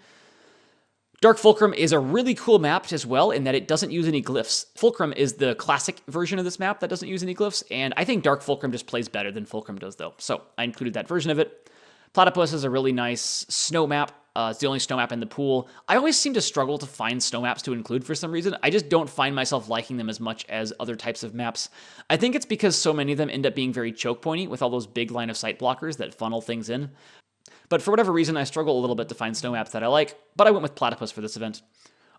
Dark Fulcrum is a really cool map as well in that it doesn't use any glyphs. Fulcrum is the classic version of this map that doesn't use any glyphs, and I think Dark Fulcrum just plays better than Fulcrum does, though. So I included that version of it. Platypus is a really nice snow map. It's the only snow map in the pool. I always seem to struggle to find snow maps to include for some reason. I just don't find myself liking them as much as other types of maps. I think it's because so many of them end up being very choke pointy with all those big line of sight blockers that funnel things in. But for whatever reason, I struggle a little bit to find snow maps that I like, but I went with Platypus for this event.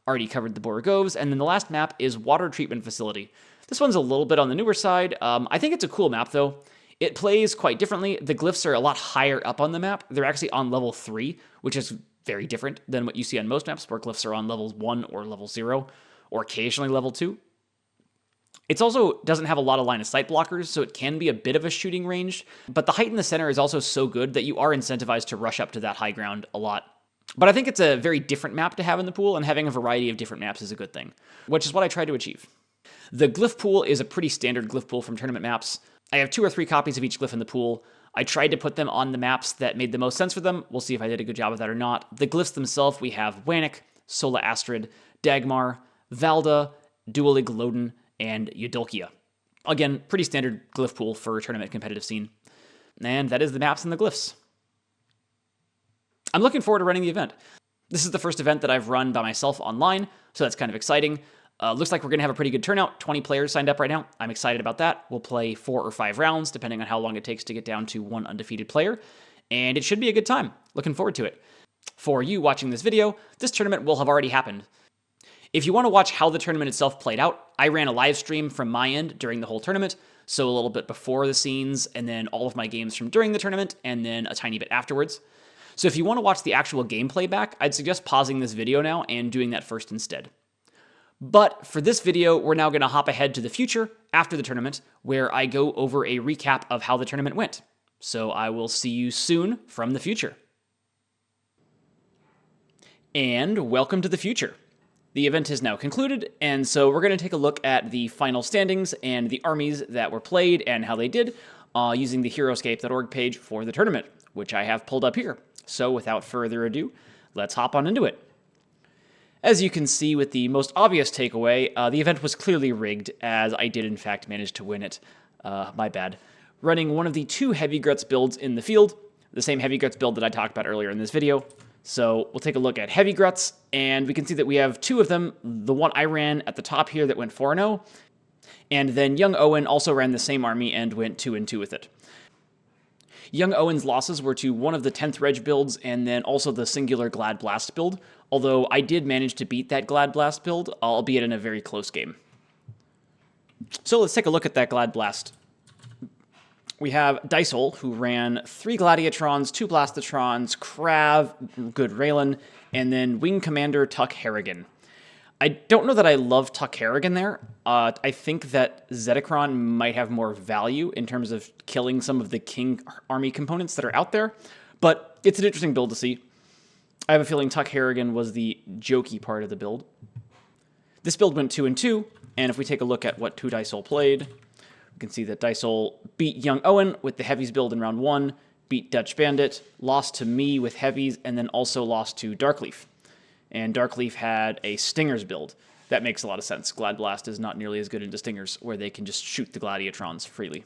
Already covered the Borogovs, and then the last map is Water Treatment Facility. This one's a little bit on the newer side. I think it's a cool map, though. It plays quite differently. The glyphs are a lot higher up on the map. They're actually on level 3, which is very different than what you see on most maps, where glyphs are on level 1 or level 0, or occasionally level 2. It also doesn't have a lot of line of sight blockers, so it can be a bit of a shooting range, but the height in the center is also so good that you are incentivized to rush up to that high ground a lot. But I think it's a very different map to have in the pool, and having a variety of different maps is a good thing, which is what I try to achieve. The glyph pool is a pretty standard glyph pool from tournament maps. I have 2 or 3 copies of each glyph in the pool. I tried to put them on the maps that made the most sense for them. We'll see if I did a good job of that or not. The glyphs themselves, we have Wanik, Sola Astrid, Dagmar, Valda, Dualig Loden, and Eudolkia. Again, pretty standard glyph pool for a tournament competitive scene. And that is the maps and the glyphs. I'm looking forward to running the event. This is the first event that I've run by myself online, so that's kind of exciting. Looks like we're going to have a pretty good turnout. 20 players signed up right now. I'm excited about that. We'll play 4 or 5 rounds, depending on how long it takes to get down to 1 undefeated player. And it should be a good time. Looking forward to it. For you watching this video, this tournament will have already happened. If you want to watch how the tournament itself played out, I ran a live stream from my end during the whole tournament, so a little bit before the scenes, and then all of my games from during the tournament, and then a tiny bit afterwards. So if you want to watch the actual gameplay back, I'd suggest pausing this video now and doing that first instead. But for this video, we're now going to hop ahead to the future after the tournament, where I go over a recap of how the tournament went. So I will see you soon from the future. And welcome to the future. The event is now concluded, and so we're going to take a look at the final standings and the armies that were played and how they did using the Heroscape.org page for the tournament, which I have pulled up here. So without further ado, let's hop on into it. As you can see with the most obvious takeaway, the event was clearly rigged, as I did in fact manage to win it. My bad. Running one of the 2 Heavy Guts builds in the field, the same Heavy Guts build that I talked about earlier in this video. So we'll take a look at Heavy Guts, and we can see that we have 2 of them. The one I ran at the top here that went 4-0, and then Young Owen also ran the same army and went 2-2 with it. Young Owen's losses were to one of the 10th Reg builds and then also the singular Glad Blast build, although I did manage to beat that Glad Blast build, albeit in a very close game. So let's take a look at that Glad Blast. We have Dicehole, who ran 3 Gladiatrons, 2 Blastatrons, Krav, good Raylan, and then Wing Commander Tuck Harrigan. I don't know that I love Tuck Harrigan there. I think that Zedekron might have more value in terms of killing some of the King army components that are out there, But it's an interesting build to see. I have a feeling Tuck Harrigan was the jokey part of the build. This build went 2-2, and if we take a look at what 2 Dysol played, we can see that Dysol beat Young Owen with the heavies build in round 1, beat Dutch Bandit, lost to me with heavies, and then also lost to Darkleaf. And Darkleaf had a Stingers build. That makes a lot of sense. Glad Blast is not nearly as good into Stingers, where they can just shoot the Gladiatrons freely.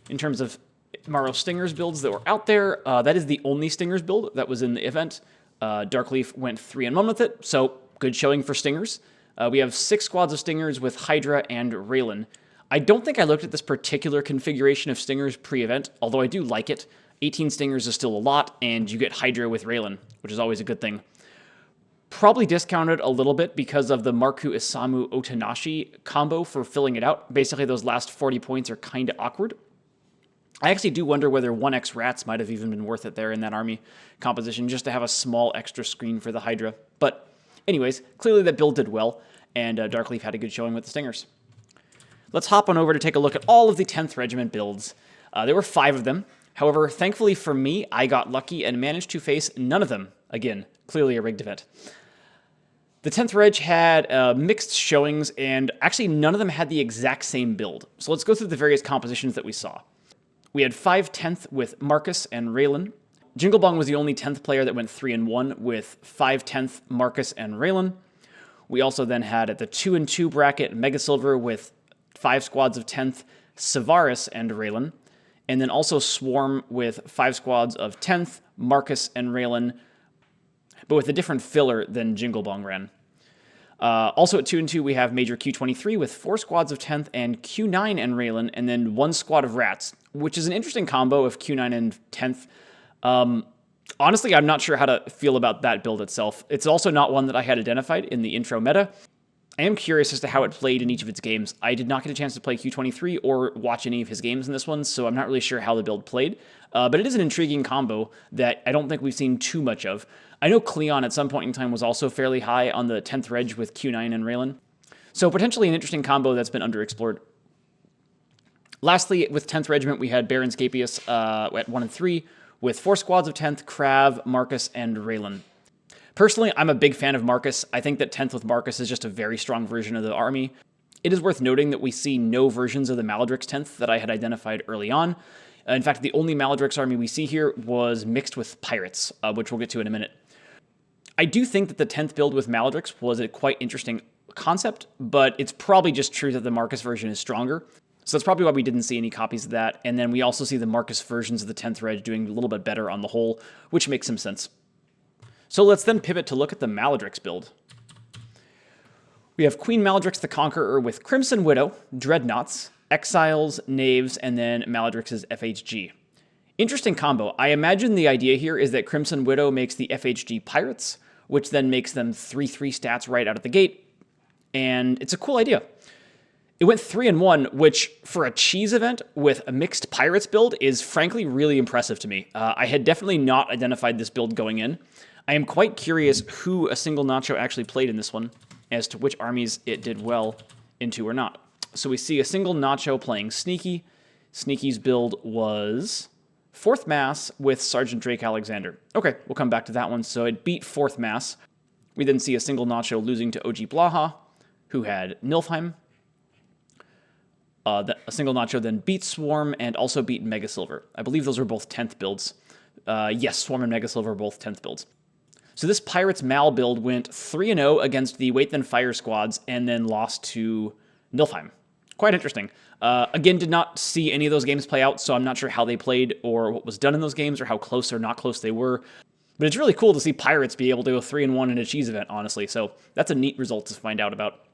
In terms of Maro Stingers builds that were out there, that is the only Stingers build that was in the event. Darkleaf went 3-1 with it, so good showing for Stingers. We have 6 squads of Stingers with Hydra and Raylan. I don't think I looked at this particular configuration of Stingers pre-event, although I do like it. 18 Stingers is still a lot, and you get Hydra with Raylan, which is always a good thing. Probably discounted a little bit because of the Marku Isamu Otanashi combo for filling it out. Basically, those last 40 points are kind of awkward. I actually do wonder whether 1x Rats might have even been worth it there in that army composition, just to have a small extra screen for the Hydra. But anyways, clearly that build did well, and Darkleaf had a good showing with the Stingers. Let's hop on over to take a look at all of the 10th Regiment builds. There were 5 of them. However, thankfully for me, I got lucky and managed to face none of them. Again, clearly a rigged event. The 10th Reg had mixed showings, and actually none of them had the exact same build. So let's go through the various compositions that we saw. We had 5 10th with Marcus and Raylan. Jinglebong was the only 10th player that went 3-1 with 5 10th Marcus and Raylan. We also then had at the 2-2 bracket Mega Silver with 5 squads of 10th Savaris and Raylan. And then also Swarm with 5 squads of 10th Marcus and Raylan, but with a different filler than Jinglebong ran. Also at 2-2, we have Major Q23 with 4 squads of 10th and Q9 and Raylan, and then 1 squad of Rats, which is an interesting combo of Q9 and 10th. Honestly, I'm not sure how to feel about that build itself. It's also not one that I had identified in the intro meta. I am curious as to how it played in each of its games. I did not get a chance to play Q23 or watch any of his games in this one, so I'm not really sure how the build played. But it is an intriguing combo that I don't think we've seen too much of. I know Cleon at some point in time was also fairly high on the 10th Reg with Q9 and Raylan. So potentially an interesting combo that's been underexplored. Lastly, with 10th Regiment, we had Baron Scapius at 1-3 with 4 squads of 10th, Krav, Marcus, and Raylan. Personally, I'm a big fan of Marcus. I think that 10th with Marcus is just a very strong version of the army. It is worth noting that we see no versions of the Maladrix 10th that I had identified early on. In fact, the only Maladrix army we see here was mixed with pirates, which we'll get to in a minute. I do think that the 10th build with Maladrix was a quite interesting concept, but it's probably just true that the Marcus version is stronger. So that's probably why we didn't see any copies of that. And then we also see the Marcus versions of the 10th Reg doing a little bit better on the whole, which makes some sense. So let's then pivot to look at the Maladrix build. We have Queen Maladrix the Conqueror with Crimson Widow, Dreadnoughts, Exiles, Knaves, and then Maladrix's FHG. Interesting combo. I imagine the idea here is that Crimson Widow makes the FHG Pirates, which then makes them 3/3 stats right out of the gate. And it's a cool idea. It went 3-1, which for a cheese event with a mixed Pirates build is frankly really impressive to me. I had definitely not identified this build going in. I am quite curious who a single Nacho actually played in this one, as to which armies it did well into or not. So we see a single Nacho playing Sneaky. Sneaky's build was 4th Mass with Sergeant Drake Alexander. Okay, we'll come back to that one. So it beat 4th Mass. We then see a single Nacho losing to OG Blaha, who had Nilfheim. A single Nacho then beat Swarm and also beat Mega Silver. I believe those were both 10th builds. Yes, Swarm and Mega Silver are both 10th builds. So this Pirates Mal build went 3-0 against the Wait Then Fire squads and then lost to Nilfheim. Quite interesting. Again, did not see any of those games play out, so I'm not sure how they played or what was done in those games or how close or not close they were. But it's really cool to see Pirates be able to go 3-1 in a cheese event, honestly. So that's a neat result to find out about.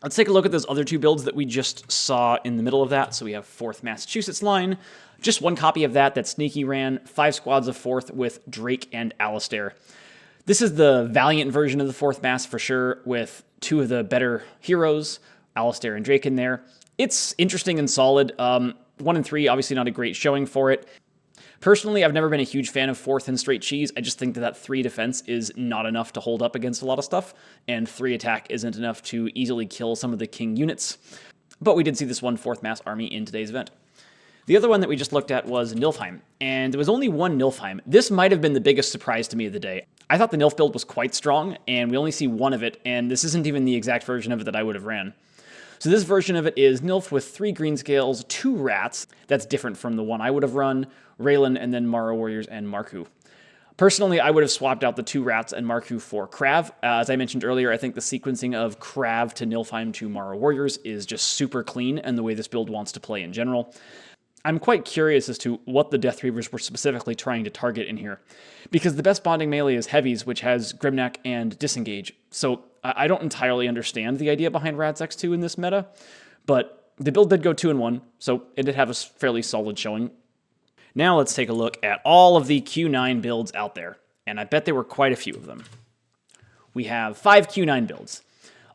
Let's take a look at those other 2 builds that we just saw in the middle of that. So we have 4th Massachusetts line. Just 1 copy of that Sneaky ran. 5 squads of 4th with Drake and Alistair. This is the Valiant version of the 4th Mass for sure, with 2 of the better heroes, Alistair and Drake in there. It's interesting and solid. 1 and 3, obviously not a great showing for it. Personally, I've never been a huge fan of 4th and straight cheese. I just think that 3 defense is not enough to hold up against a lot of stuff, and 3 attack isn't enough to easily kill some of the king units. But we did see this 1 4th Mass army in today's event. The other one that we just looked at was Nilfheim, and there was only one Nilfheim. This might have been the biggest surprise to me of the day. I thought the Nilf build was quite strong, and we only see one of it, and this isn't even the exact version of it that I would have ran. So this version of it is Nilf with 3 green scales, 2 rats. That's different from the one I would have run, Raylan, and then Mara Warriors and Marku. Personally, I would have swapped out the 2 rats and Marku for Krav. As I mentioned earlier, I think the sequencing of Krav to Nilfheim to Mara Warriors is just super clean, and the way this build wants to play in general. I'm quite curious as to what the Death Reavers were specifically trying to target in here, because the best bonding melee is Heavies, which has Grimneck and Disengage. So I don't entirely understand the idea behind Rats X2 in this meta, but the build did go 2-1, so it did have a fairly solid showing. Now let's take a look at all of the Q9 builds out there, and I bet there were quite a few of them. We have 5 Q9 builds,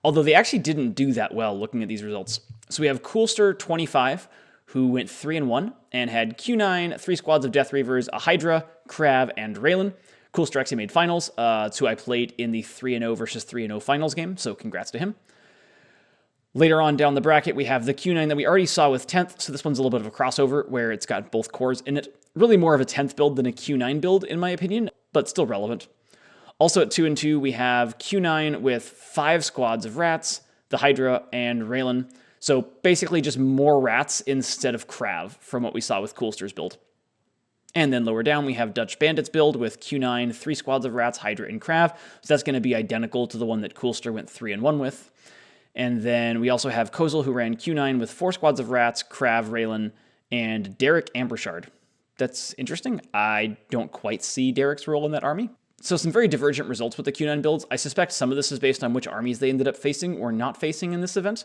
although they actually didn't do that well looking at these results. So we have Coolster25, who went 3-1 and had Q9, 3 squads of Death Reavers, a Hydra, Krav, and Raylan. Coolster actually made finals, who I played in the 3-0 versus 3-0 finals game, so congrats to him. Later on down the bracket, we have the Q9 that we already saw with 10th, so this one's a little bit of a crossover where it's got both cores in it. Really more of a 10th build than a Q9 build, in my opinion, but still relevant. Also at 2-2, we have Q9 with 5 squads of rats, the Hydra, and Raylan. So basically just more rats instead of Krav from what we saw with Coolster's build. And then lower down, we have Dutch Bandits build with Q9, 3 squads of rats, Hydra, and Krav. So that's going to be identical to the one that Coolster went 3-1 with. And then we also have Kozel, who ran Q9 with 4 squads of rats, Krav, Raylan, and Derek Ambershard. That's interesting. I don't quite see Derek's role in that army. So some very divergent results with the Q9 builds. I suspect some of this is based on which armies they ended up facing or not facing in this event.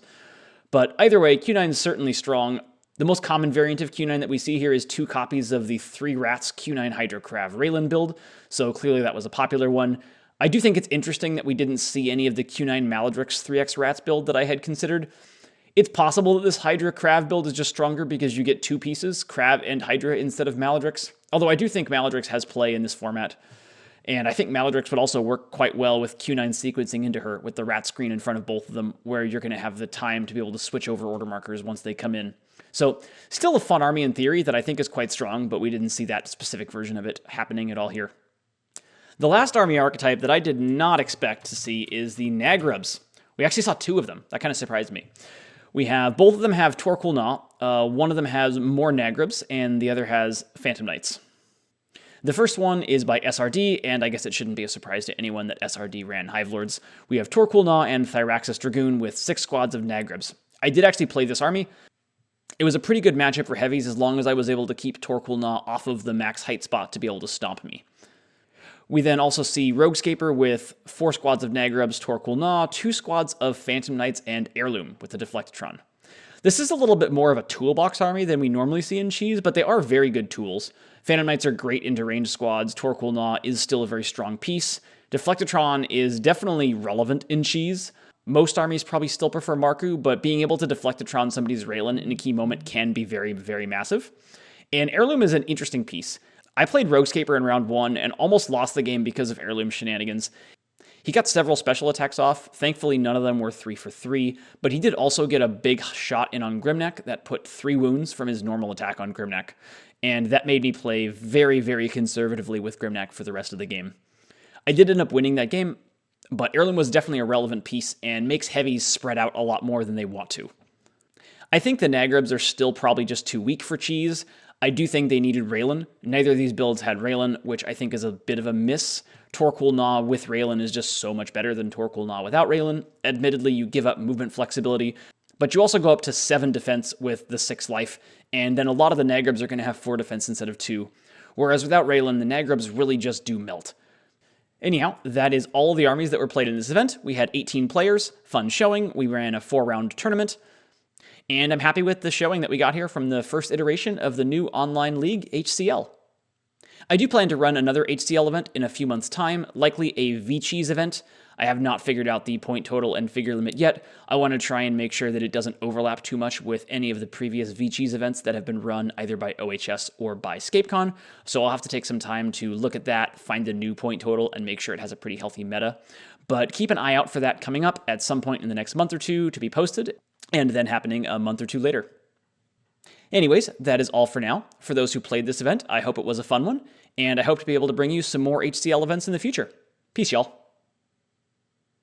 But either way, Q9 is certainly strong. The most common variant of Q9 that we see here is 2 copies of the 3 rats Q9 Hydra Krav Raylan build, so clearly that was a popular one. I do think it's interesting that we didn't see any of the Q9 Maladrix 3x rats build that I had considered. It's possible that this Hydra Krav build is just stronger because you get 2 pieces, Krav and Hydra, instead of Maladrix, although I do think Maladrix has play in this format. And I think Maladrix would also work quite well with Q9 sequencing into her with the rat screen in front of both of them, where you're going to have the time to be able to switch over order markers once they come in. So still a fun army in theory that I think is quite strong, but we didn't see that specific version of it happening at all here. The last army archetype that I did not expect to see is the Nagrubs. We actually saw 2 of them. That kind of surprised me. We have, both of them have Torquil Na. One of them has more Nagrubs, and the other has Phantom Knights. The first one is by SRD, and I guess it shouldn't be a surprise to anyone that SRD ran Hive Lords. We have Torquil Na and Thyraxis Dragoon with 6 squads of Nagrubs. I did actually play this army. It was a pretty good matchup for heavies as long as I was able to keep Torquil Na off of the max height spot to be able to stomp me. We then also see Roguescaper with 4 squads of Nagrubs, Torquil Na, 2 squads of Phantom Knights, and Heirloom with the Deflectron. This is a little bit more of a toolbox army than we normally see in Cheese, but they are very good tools. Phantom Knights are great into ranged squads, Torquil Na is still a very strong piece. Deflectron is definitely relevant in Cheese. Most armies probably still prefer Marku, but being able to Deflectron somebody's Raylan in a key moment can be very, very massive. And Heirloom is an interesting piece. I played Roguescaper in round 1 and almost lost the game because of Heirloom shenanigans. He got several special attacks off. Thankfully, none of them were 3 for 3, but he did also get a big shot in on Grimneck that put 3 wounds from his normal attack on Grimneck, and that made me play very, very conservatively with Grimneck for the rest of the game. I did end up winning that game, but Heirloom was definitely a relevant piece and makes heavies spread out a lot more than they want to. I think the Nagrubs are still probably just too weak for Cheese. I do think they needed Raylan. Neither of these builds had Raylan, which I think is a bit of a miss. Torquil Na with Raylan is just so much better than Torquil Na without Raylan. Admittedly, you give up movement flexibility, but you also go up to 7 defense with the 6 life, and then a lot of the Nagrubs are going to have 4 defense instead of 2. Whereas without Raylan, the Nagrubs really just do melt. Anyhow, that is all the armies that were played in this event. We had 18 players, fun showing. We ran a 4-round tournament. And I'm happy with the showing that we got here from the first iteration of the new online league, HCL. I do plan to run another HCL event in a few months' time, likely a V-Cheese event. I have not figured out the point total and figure limit yet. I want to try and make sure that it doesn't overlap too much with any of the previous V-Cheese events that have been run either by OHS or by ScapeCon, so I'll have to take some time to look at that, find the new point total, and make sure it has a pretty healthy meta. But keep an eye out for that coming up at some point in the next month or two to be posted, and then happening a month or two later. Anyways, that is all for now. For those who played this event, I hope it was a fun one, and I hope to be able to bring you some more HCL events in the future. Peace, y'all.